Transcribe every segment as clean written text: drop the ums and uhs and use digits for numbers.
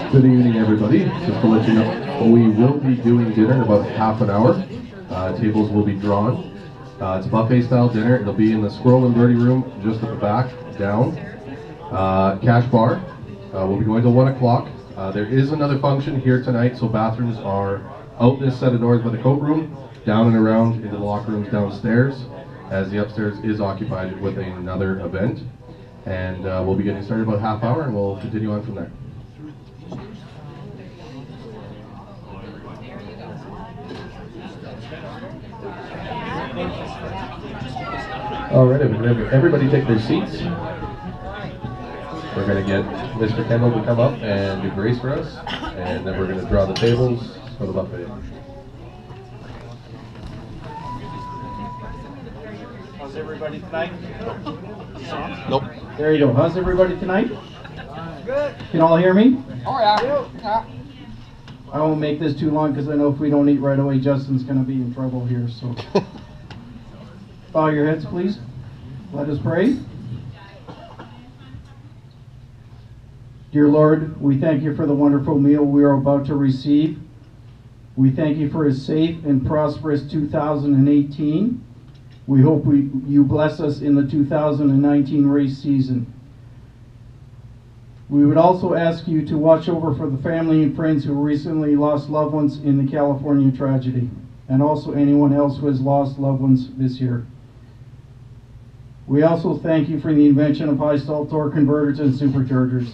Good evening, everybody. Just to let you know, we will be doing dinner in about half an hour. Tables will be drawn. It's a buffet style dinner. It'll be in the Squirrel and Birdie room just at the back, down. Cash bar. We'll be going till 1 o'clock. There is another function here tonight, so bathrooms are out this set of doors by the coat room, down and around into the locker rooms downstairs, as the upstairs is occupied with another event. And we'll be getting started about half hour, and we'll continue on from there. All right, everybody take their seats. We're going to get Mr. Kendall to come up and do grace for us, and then we're going to draw the tables for the buffet. How's everybody tonight? Nope. There you go. How's everybody tonight? Good. Can all hear me? Oh yeah. I won't make this too long because I know if we don't eat right away, Justin's going to be in trouble here. So, bow your heads, please. Let us pray. Dear Lord, we thank you for the wonderful meal we are about to receive. We thank you for a safe and prosperous 2018. We hope you bless us in the 2019 race season. We would also ask you to watch over for the family and friends who recently lost loved ones in the California tragedy, and also anyone else who has lost loved ones this year. We also thank you for the invention of high stall torque converters and superchargers.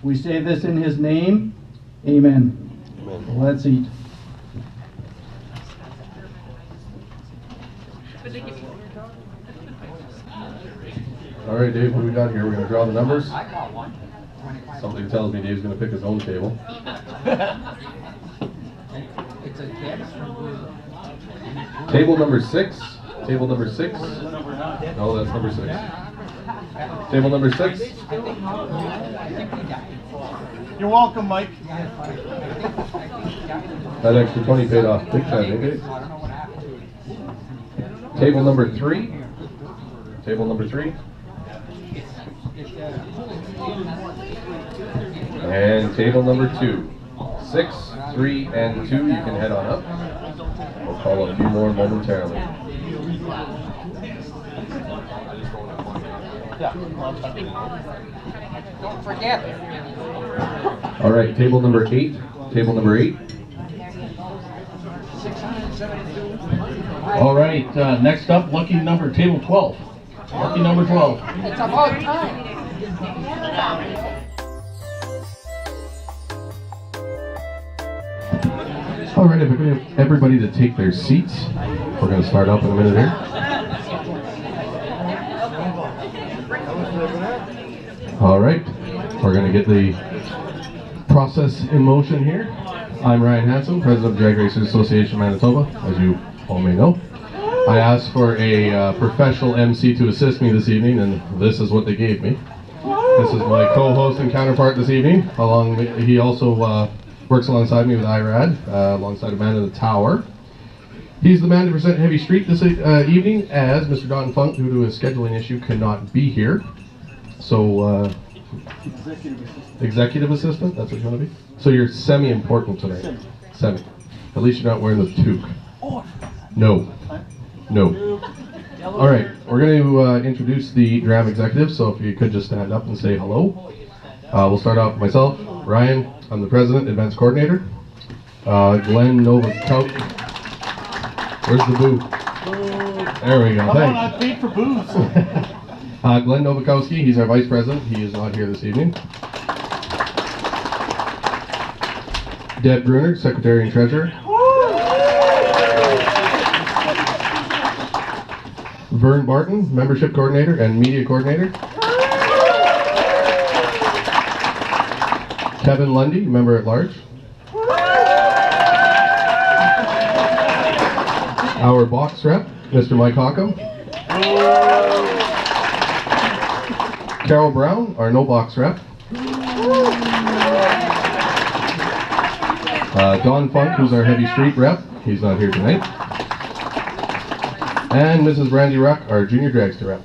We say this in his name. Amen. Amen. Let's eat. All right, Dave, what do we got here? We're going to draw the numbers. Something tells me Dave's going to pick his own table. Table number 6. Table number 6. No, that's number 6. Table number 6. You're welcome, Mike. That extra 20 paid off big time, eh, Dave? Table number 3. Table number 3. And table number 2. 6, 3, and 2. You can head on up. We'll call a few more momentarily. Don't forget. All right, table number 8. Table number 8. All right, next up, lucky number, table 12. Lucky number 12. It's about time. All right, everybody to take their seats. We're going to start up in a minute here. All right, we're going to get the process in motion here. I'm Ryan Hansen, President of Drag Racers Association Manitoba, as you all may know. I asked for a professional MC to assist me this evening, and this is what they gave me. This is my co-host and counterpart this evening. He also works alongside me with IRAD, alongside Amanda the Tower. He's the man to present Heavy Street this evening, as Mr. Don Funk, due to a scheduling issue, cannot be here. So, executive assistant, that's what you want to be? So you're semi-important tonight. Semi. At least you're not wearing the toque. No. No. All right, we're going to introduce the DRAM executive, so if you could just stand up and say hello. We'll start off with myself, Ryan. I'm the president, events coordinator. Glenn Novakout. Where's the boo? There we go. Come on, I paid for booze. Glenn Novakowski, he's our vice president. He is not here this evening. Deb Bruner, secretary and treasurer. Vern Barton, membership coordinator and media coordinator. Kevin Lundy, member at large. Our box rep, Mr. Mike Hockham. Carol Brown, our no box rep. Don Funk, who's our heavy street rep. He's not here tonight. And Mrs. Brandy Ruck, our junior dragster rep.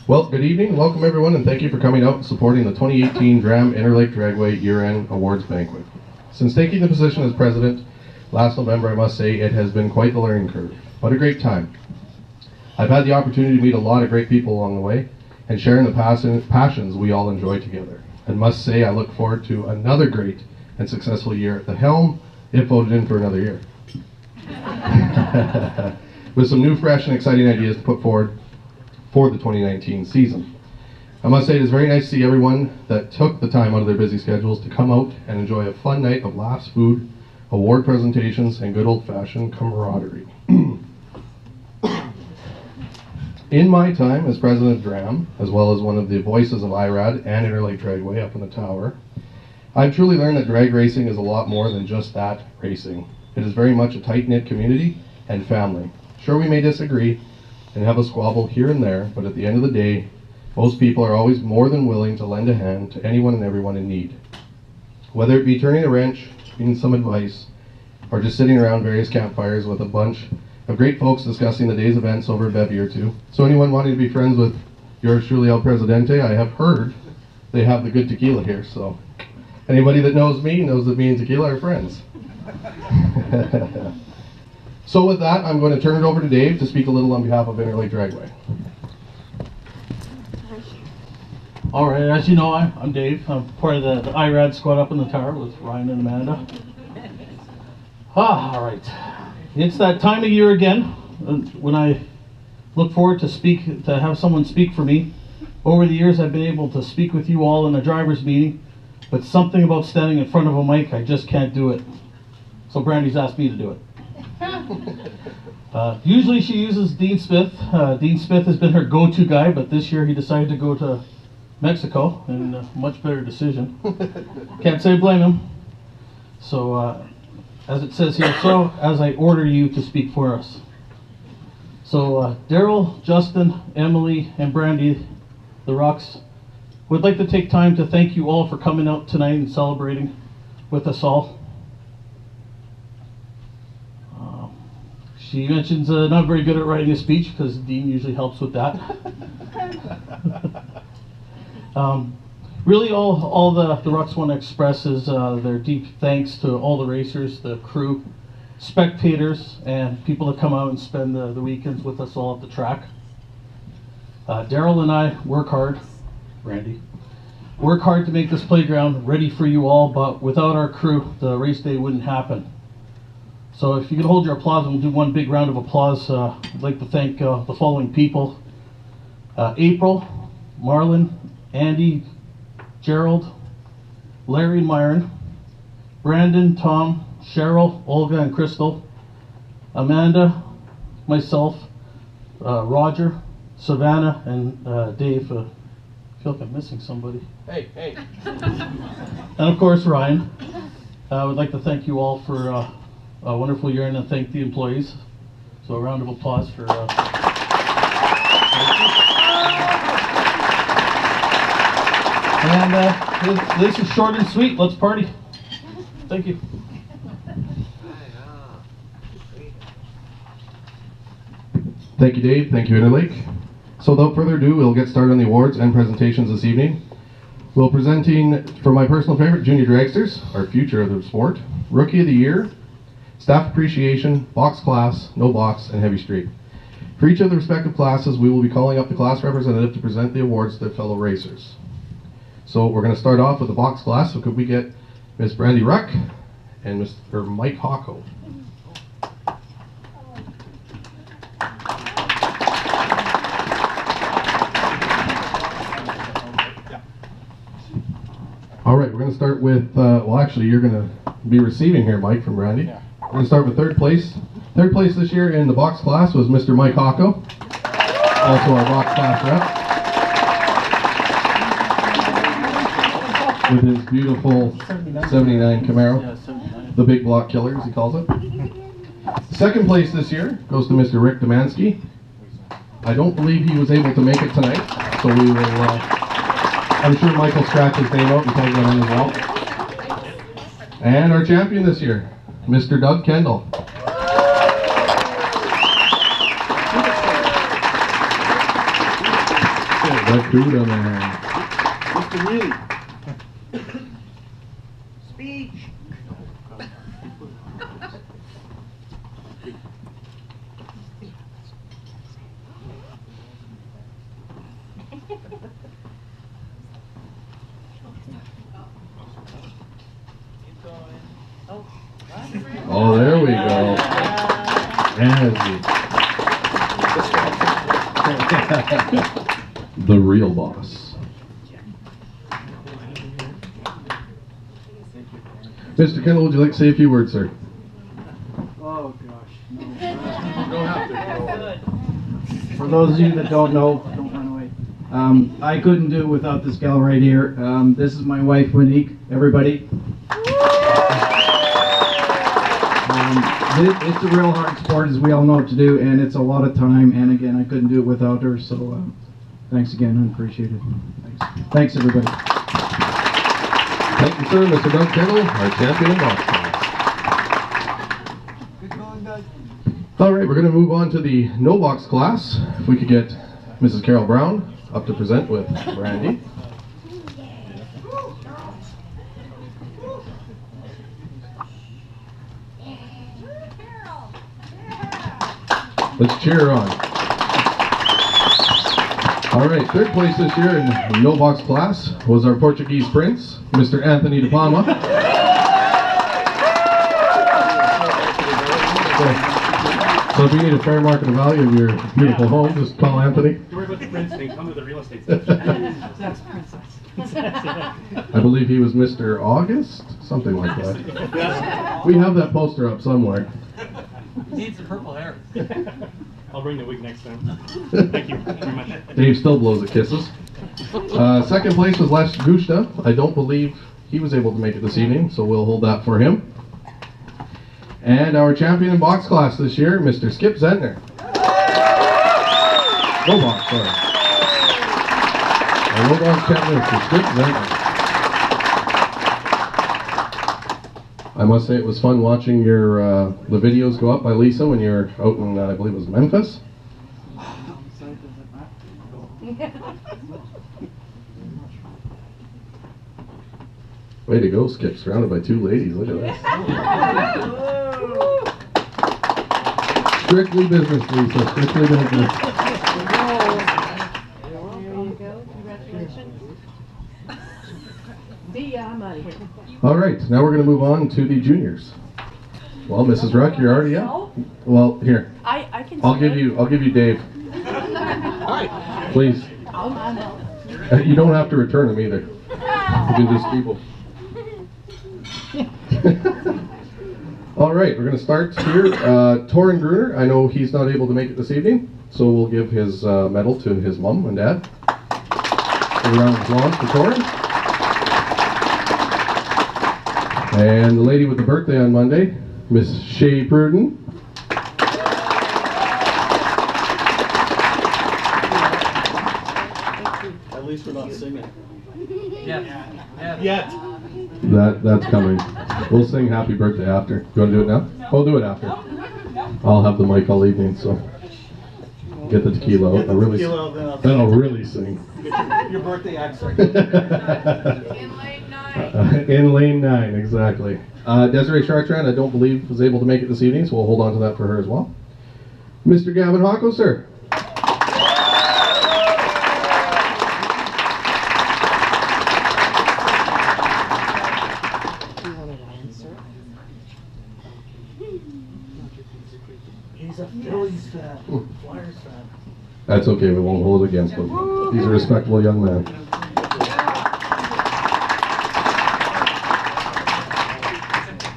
Well, good evening, welcome everyone, and thank you for coming out and supporting the 2018 DRAM Interlake Dragway Year-End Awards Banquet. Since taking the position as president last November, I must say it has been quite the learning curve, but a great time. I've had the opportunity to meet a lot of great people along the way and sharing the passions we all enjoy together. And must say I look forward to another great and successful year at the helm, if voted in for another year. With some new, fresh, and exciting ideas to put forward for the 2019 season. I must say it is very nice to see everyone that took the time out of their busy schedules to come out and enjoy a fun night of laughs, food, award presentations, and good old-fashioned camaraderie. In my time as president of DRAM, as well as one of the voices of IRAD and Interlake Dragway up in the tower, I've truly learned that drag racing is a lot more than just that, racing. It is very much a tight-knit community and family. Sure, we may disagree and have a squabble here and there, but at the end of the day, most people are always more than willing to lend a hand to anyone and everyone in need. Whether it be turning a wrench, needing some advice, or just sitting around various campfires with a bunch of great folks discussing the day's events over a bevy or two. So anyone wanting to be friends with yours truly, El Presidente, I have heard they have the good tequila here, so anybody that knows me knows that me and tequila are friends. So with that, I'm going to turn it over to Dave to speak a little on behalf of Interlake Dragway. All right, as you know, I'm Dave. I'm part of the IRAD squad up in the tower with Ryan and Amanda. All right. It's that time of year again when I look forward to have someone speak for me. Over the years, I've been able to speak with you all in a driver's meeting, but something about standing in front of a mic, I just can't do it. So Brandy's asked me to do it. Usually she uses Dean Smith. Dean Smith has been her go-to guy, but this year he decided to go to Mexico, and a much better decision. Can't say blame him. So, as it says here, so as I order you to speak for us. So, Daryl, Justin, Emily, and Brandy, the Rocks, would like to take time to thank you all for coming out tonight and celebrating with us all. She mentions not very good at writing a speech because Dean usually helps with that. Really, all the Rucks want to express is their deep thanks to all the racers, the crew, spectators, and people that come out and spend the weekends with us all at the track. Daryl and I work hard, Randy, work hard to make this playground ready for you all, but without our crew, the race day wouldn't happen. So if you could hold your applause, and we'll do one big round of applause. I'd like to thank the following people. April, Marlon, Andy, Gerald, Larry and Myron, Brandon, Tom, Cheryl, Olga and Crystal, Amanda, myself, Roger, Savannah, and Dave. I feel like I'm missing somebody. Hey. And of course, Ryan. I would like to thank you all for a wonderful year and thank the employees. So a round of applause for and this is short and sweet. Let's party. Thank you. Thank you, Dave. Thank you, Interlake. So without further ado, we'll get started on the awards and presentations this evening. We'll presenting, for my personal favorite, Junior Dragsters, our future of the sport, Rookie of the Year, Staff Appreciation, Box Class, No Box, and Heavy Street. For each of the respective classes, we will be calling up the class representative to present the awards to their fellow racers. So we're going to start off with the box class. So could we get Miss Brandy Ruck and Mr. Mike Hocko? start with, well, actually, you're going to be receiving here, Mike, from Randy. Yeah. We're going to start with third place. Third place this year in the box class was Mr. Mike Hocko, also our box class rep, with his beautiful 79 Camaro, Yeah, 79. the big block killer, as he calls it. Second place this year goes to Mr. Rick Demansky. I don't believe he was able to make it tonight, so we will, I'm sure Mike will scratch his name out and tag that in as well. And our champion this year, Mr. Doug Kendall. The Cuda man. Mr. Neely. Speech. Oh, there we go. The real boss. Mr. Kendall, would you like to say a few words, sir? Oh, gosh. For those of you that don't know, don't run away. I couldn't do it without this gal right here. This is my wife, Monique, everybody. It's a real hard sport, as we all know what to do, and it's a lot of time, and again, I couldn't do it without her, so thanks again, I appreciate it. Thanks, everybody. Thank you, sir, Mr. Doug Kendall, our champion in box class. All right, we're going to move on to the no box class. If we could get Mrs. Carol Brown up to present with Brandy. Let's cheer her on. All right, third place this year in the no box class was our Portuguese prince, Mr. Anthony De Palma. So if you need a fair market value of your beautiful home, just call Anthony. Don't worry about the prince thing, come to the real estate stuff. That's princess. I believe he was Mr. August, something like that. We have that poster up somewhere. Needs the purple hair. I'll bring the wig next time. Thank you very much. Dave still blows the kisses. Second place was Les Gushta. I don't believe he was able to make it this evening, so we'll hold that for him. And our champion in box class this year, Mr. Skip Zentner. No box, sorry. Our no box champion, Mr. Skip Zentner. I must say it was fun watching your the videos go up by Lisa when you were out in, I believe it was Memphis. Way to go, Skip. Surrounded by two ladies. Look at that. Strictly business, Lisa. Strictly business. There you go. Congratulations. I'm out of here. All right, now we're going to move on to the juniors. Well, Mrs. Ruck, you're already up. Well, here. I can I'll give you Dave. Please. You don't have to return them either. You can just keep them. All right, we're going to start here. Torin Gruner, I know he's not able to make it this evening, so we'll give his medal to his mom and dad. A round of applause for Torin. And the lady with the birthday on Monday, Miss Shay Pruden. At least we're not singing. Yet. That's coming. We'll sing happy birthday after. You want to do it now? I'll do it after. I'll have the mic all evening, so get the tequila out. Then I'll really sing. Your birthday accent. In lane 9, exactly. Desiree Chartrand, I don't believe was able to make it this evening, so we'll hold on to that for her as well. Mr. Gavin Hocko, sir. He's a Phillies fan. Flyers fan. That's okay, we won't hold it against him. He's a respectable young man.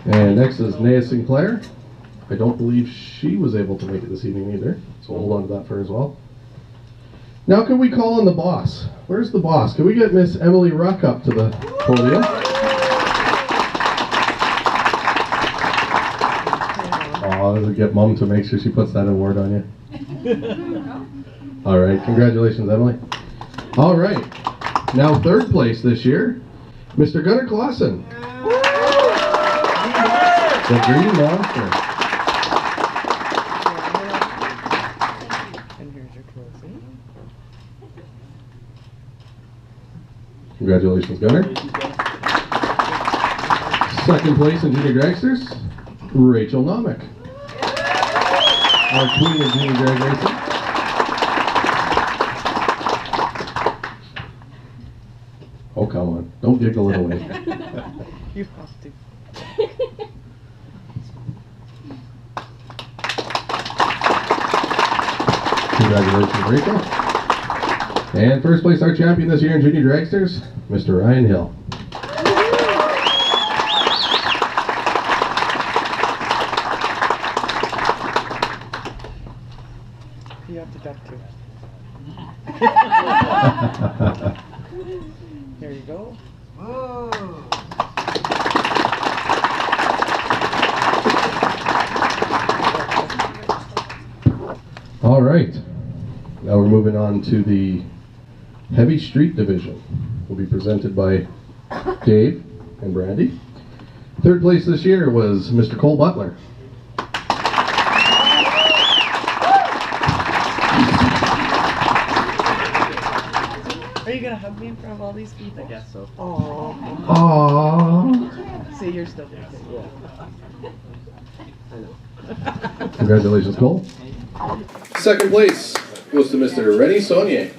And next is Naya Sinclair. I don't believe she was able to make it this evening either, so we'll hold on to that for her as well. Now can we call on the boss? Where's the boss? Can we get Miss Emily Ruck up to the podium? Oh, does it get Mom to make sure she puts that award on you? All right, congratulations, Emily. All right, now third place this year, Mr. Gunnar Clausen. The Green Monster. And here's your closing. Congratulations, Gunnar. Second place in Junior Dragsters, Rachel Nomick. Our queen of junior drag racing. Oh, come on. Don't giggle it away. You have to. Congratulations, Rachel. And first place, our champion this year in Junior Dragsters, Mr. Ryan Hill. You have to duck too. Here you go. All right. Now we're moving on to the Heavy Street Division. Will be presented by Dave and Brandy. Third place this year was Mr. Cole Butler. Are you gonna hug me in front of all these people? I guess so. Oh. Aww. See, you're still there. Congratulations, Cole. Second place goes to Mr. Rennie Saunier.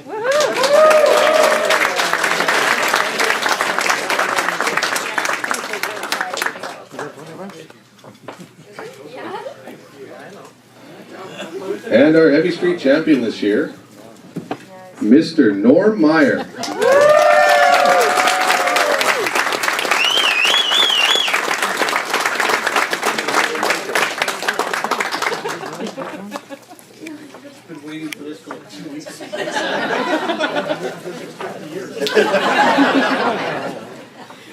And our Heavy Street champion this year, Mr. Norm Meyer. Been waiting for this for like 2 weeks.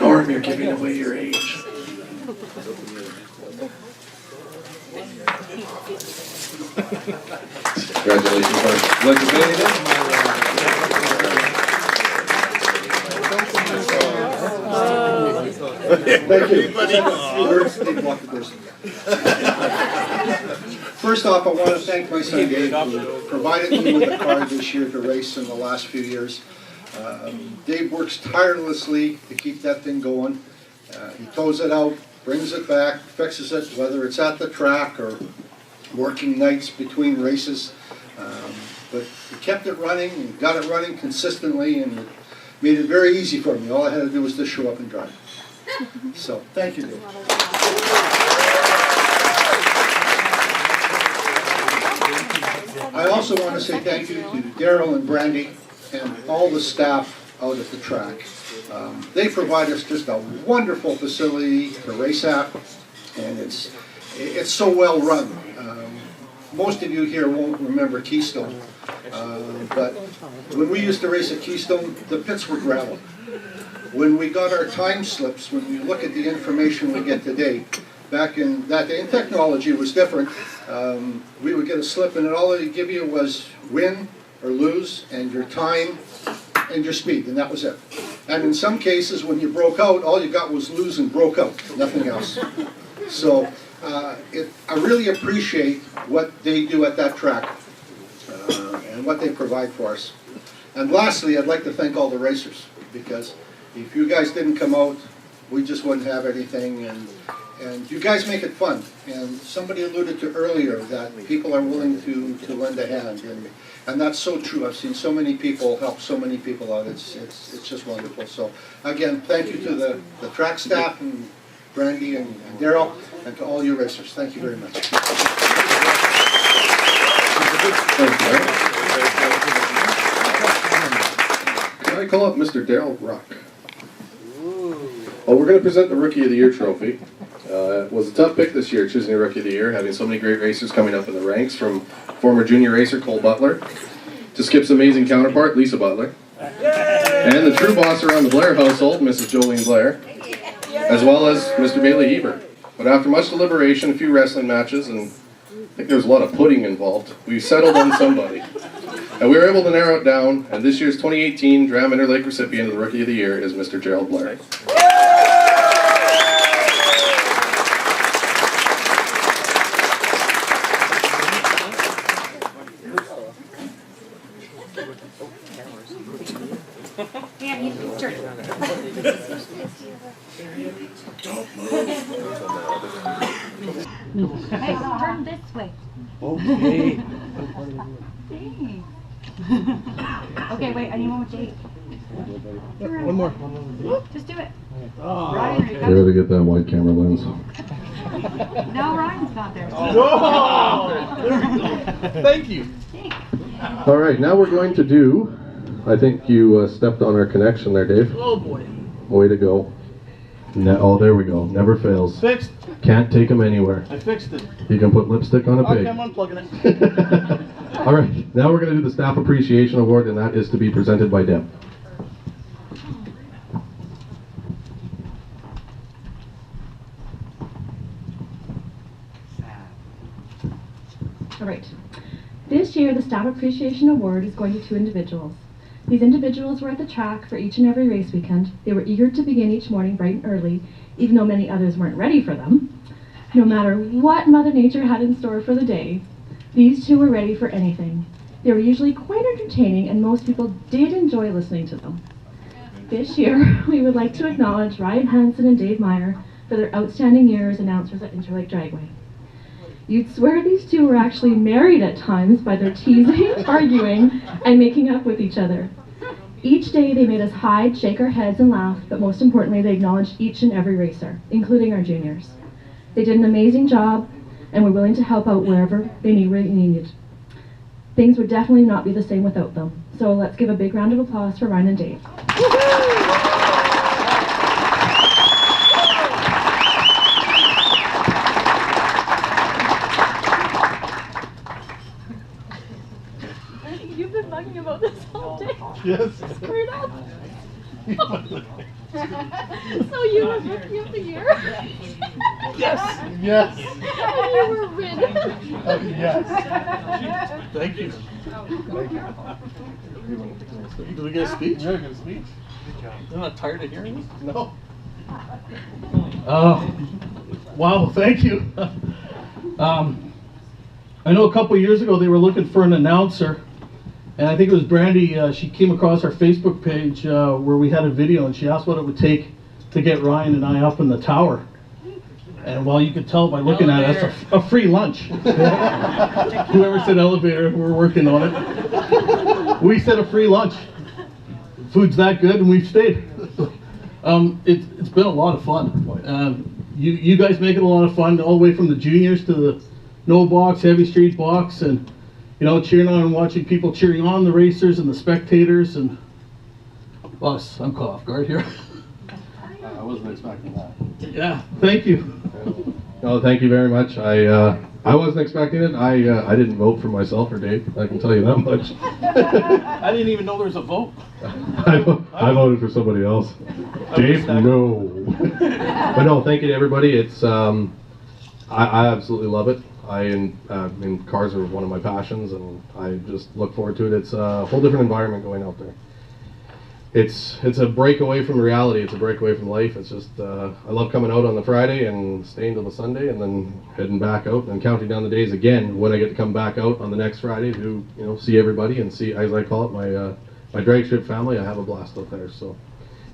Norm, you're giving away your age. Congratulations, Norm. Like to say anything? Thank you. First off, I want to thank my son Dave who provided me with a car this year to race in the last few years. Dave works tirelessly to keep that thing going. He tows it out, brings it back, fixes it, whether it's at the track or working nights between races. But he kept it running and got it running consistently, and it made it very easy for me. All I had to do was just show up and drive. So, thank you, Dave. I also want to say thank you to Daryl and Brandy and all the staff out at the track. They provide us just a wonderful facility to race at, and it's so well run. Most of you here won't remember Keystone, but when we used to race at Keystone, the pits were gravel. When we got our time slips, when you look at the information we get today, back in that day, and technology was different, we would get a slip and all they give you was win or lose and your time and your speed, and that was it. And in some cases, when you broke out, all you got was lose and broke out, nothing else. So I really appreciate what they do at that track and what they provide for us. And lastly, I'd like to thank all the racers, because if you guys didn't come out, we just wouldn't have anything, and you guys make it fun. And somebody alluded to earlier that people are willing to lend a hand, and that's so true. I've seen so many people help so many people out. It's just wonderful. So again, thank you to the track staff and Brandy and Daryl, and to all you racers. Thank you very much. Thank you. Can I call up Mr. Daryl Ruck? Oh, we're going to present the Rookie of the Year trophy. was a tough pick this year, choosing a Rookie of the Year, having so many great racers coming up in the ranks, from former junior racer Cole Butler to Skip's amazing counterpart, Lisa Butler, and the true boss around the Blair household, Mrs. Jolene Blair, as well as Mr. Bailey Heber. But after much deliberation, a few wrestling matches, and I think there was a lot of pudding involved, we settled on somebody. And we were able to narrow it down, and this year's 2018 DRAM Interlake recipient of the Rookie of the Year is Mr. Gerald Blair. Hey, turn this way. Okay. Thanks. Okay, wait, I need one with Jake. One more. Just do it. Oh, Ryan, Get ready to get that wide camera lens. no, Ryan's not there. Thank you. Thanks. All right, now we're going to do, I think you stepped on our connection there, Dave. Oh boy. Way to go. Oh, there we go. Never fails. Fixed. Can't take them anywhere. I fixed it. You can put lipstick on a Okay, pig. I'm unplugging it. All right, now we're going to do the Staff Appreciation Award, and that is to be presented by Deb. All right. This year, the Staff Appreciation Award is going to two individuals. These individuals were at the track for each and every race weekend. They were eager to begin each morning bright and early, even though many others weren't ready for them. No matter what Mother Nature had in store for the day, these two were ready for anything. They were usually quite entertaining, and most people did enjoy listening to them. This year, we would like to acknowledge Ryan Hansen and Dave Meyer for their outstanding year as announcers at Interlake Dragway. You'd swear these two were actually married at times by their teasing, arguing, and making up with each other. Each day they made us hide, shake our heads, and laugh, but most importantly they acknowledged each and every racer, including our juniors. They did an amazing job and were willing to help out wherever they needed. Things would definitely not be the same without them. So let's give a big round of applause for Ryan and Dave. You've been bugging about this all day. Yes. Screwed up. So you were Rookie of the Year? Yes. Yes. And you were rid. Yes. Thank you. Do we get a speech? Yeah, get a speech. You're not tired of hearing me? No. Wow, thank you. I know a couple years ago they were looking for an announcer, and I think it was Brandy, she came across our Facebook page where we had a video, and she asked what it would take to get Ryan and I up in the tower. And well, you could tell by looking at us, a free lunch. Whoever said elevator, we're working on it. We said a free lunch. Food's that good, and we've stayed. It's been a lot of fun. You guys make it a lot of fun, all the way from the juniors to the no box, heavy street box, and you know, cheering on and watching people cheering on the racers and the spectators. And us, I'm caught off guard here. I wasn't expecting that. Yeah, thank you. No, thank you very much. I wasn't expecting it. I didn't vote for myself or Dave. I can tell you that much. I didn't even know there was a vote. I voted for somebody else. Dave, no. But no, thank you to everybody. It's I absolutely love it. Cars are one of my passions, and I just look forward to it. It's a whole different environment going out there. It's a break away from reality. It's a break away from life. It's just I love coming out on the Friday and staying till the Sunday, and then heading back out and counting down the days again when I get to come back out on the next Friday to see everybody and see, as I call it, my drag strip family. I have a blast out there. So,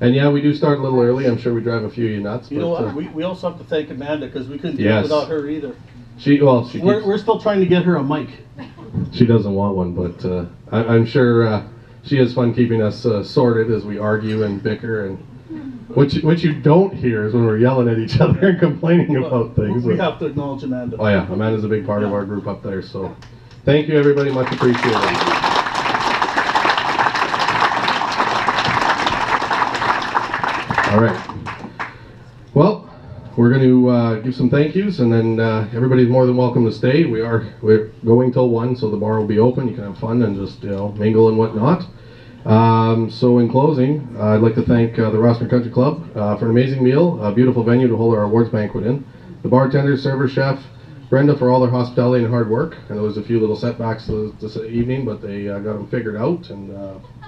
and yeah, we do start a little early. I'm sure we drive a few of you nuts. You know what? We also have to thank Amanda, because we couldn't do Yes. it without her either. We're still trying to get her a mic. She doesn't want one, but I'm sure she has fun keeping us sorted as we argue and bicker. And what you don't hear is when we're yelling at each other and complaining about things. We have to acknowledge Amanda. Oh yeah, Amanda's a big part of our group up there. So thank you, everybody. Much appreciated. All right. Well, we're going to give some thank yous, and then everybody's more than welcome to stay. We're going till 1, so the bar will be open. You can have fun and just mingle and whatnot. So in closing, I'd like to thank the Rossman Country Club for an amazing meal, a beautiful venue to hold our awards banquet in, the bartenders, server, chef, Brenda for all their hospitality and hard work. And there was a few little setbacks this evening, but they got them figured out, and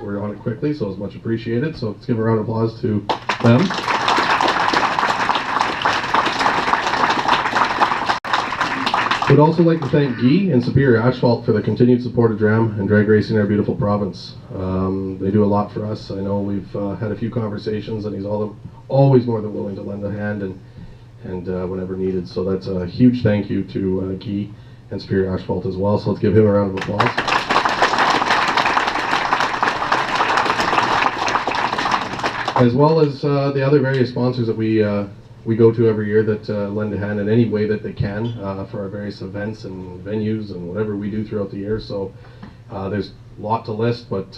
we're on it quickly, so it's much appreciated. So let's give a round of applause to them. We'd also like to thank Guy and Superior Asphalt for the continued support of DRAM and drag racing in our beautiful province. They do a lot for us. I know we've had a few conversations, and he's always more than willing to lend a hand and whenever needed. So that's a huge thank you to Guy and Superior Asphalt as well. So let's give him a round of applause. As well as the other various sponsors that we go to every year that lend a hand in any way that they can for our various events and venues and whatever we do throughout the year. So there's a lot to list, but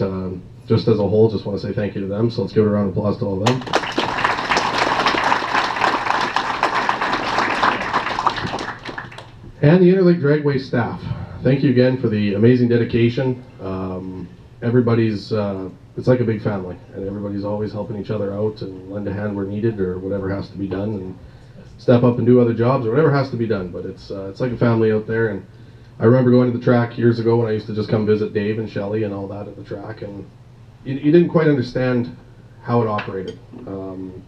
just as a whole, just want to say thank you to them. So let's give a round of applause to all of them. And the Interlake Dragway staff. Thank you again for the amazing dedication. Everybody's it's like a big family, and everybody's always helping each other out and lend a hand where needed or whatever has to be done, and step up and do other jobs or whatever has to be done. But it's like a family out there. And I remember going to the track years ago when I used to just come visit Dave and Shelley and all that at the track, and you didn't quite understand how it operated.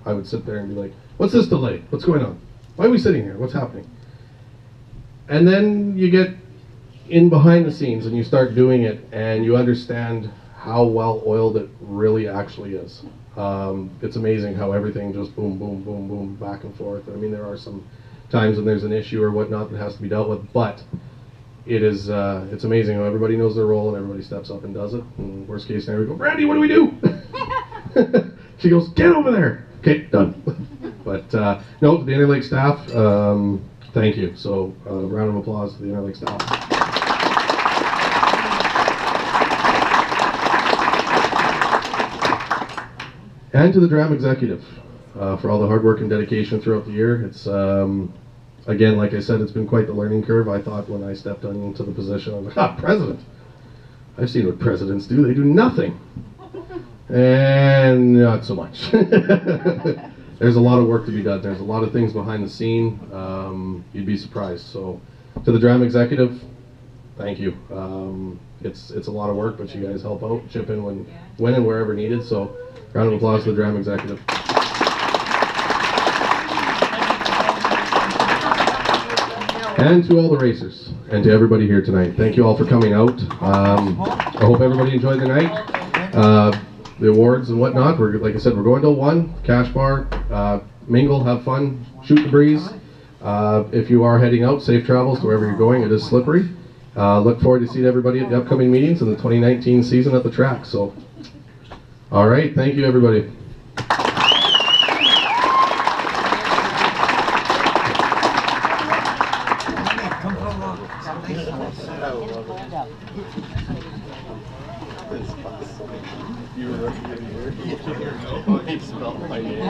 I would sit there and be like, what's this delay? What's going on? Why are we sitting here? What's happening? And then you get in behind the scenes and you start doing it, and you understand how well oiled it really actually is. It's amazing how everything just boom, boom, boom, boom, back and forth. I mean, there are some times when there's an issue or whatnot that has to be dealt with, but it's amazing how everybody knows their role and everybody steps up and does it. And worst case scenario, we go, Brandy, what do we do? She goes, get over there. Okay, done. But no, the Interlake staff, thank you. So round of applause to the Interlake staff. And to the DRAM executive for all the hard work and dedication throughout the year. It's, again, like I said, it's been quite the learning curve. I thought when I stepped into the position, I was like, president. I've seen what presidents do. They do nothing. And not so much. There's a lot of work to be done. There's a lot of things behind the scene. You'd be surprised. So to the DRAM executive, thank you. It's a lot of work, but you guys help out, chip in when and wherever needed. So round of applause to the DRAM executive. And to all the racers, and to everybody here tonight. Thank you all for coming out. I hope everybody enjoyed the night. The awards and whatnot, like I said, we're going till 1, cash bar, mingle, have fun, shoot the breeze. If you are heading out, safe travels to wherever you're going. It is slippery. Look forward to seeing everybody at the upcoming meetings in the 2019 season at the track. So, all right, thank you everybody. You were here. He spelled my name.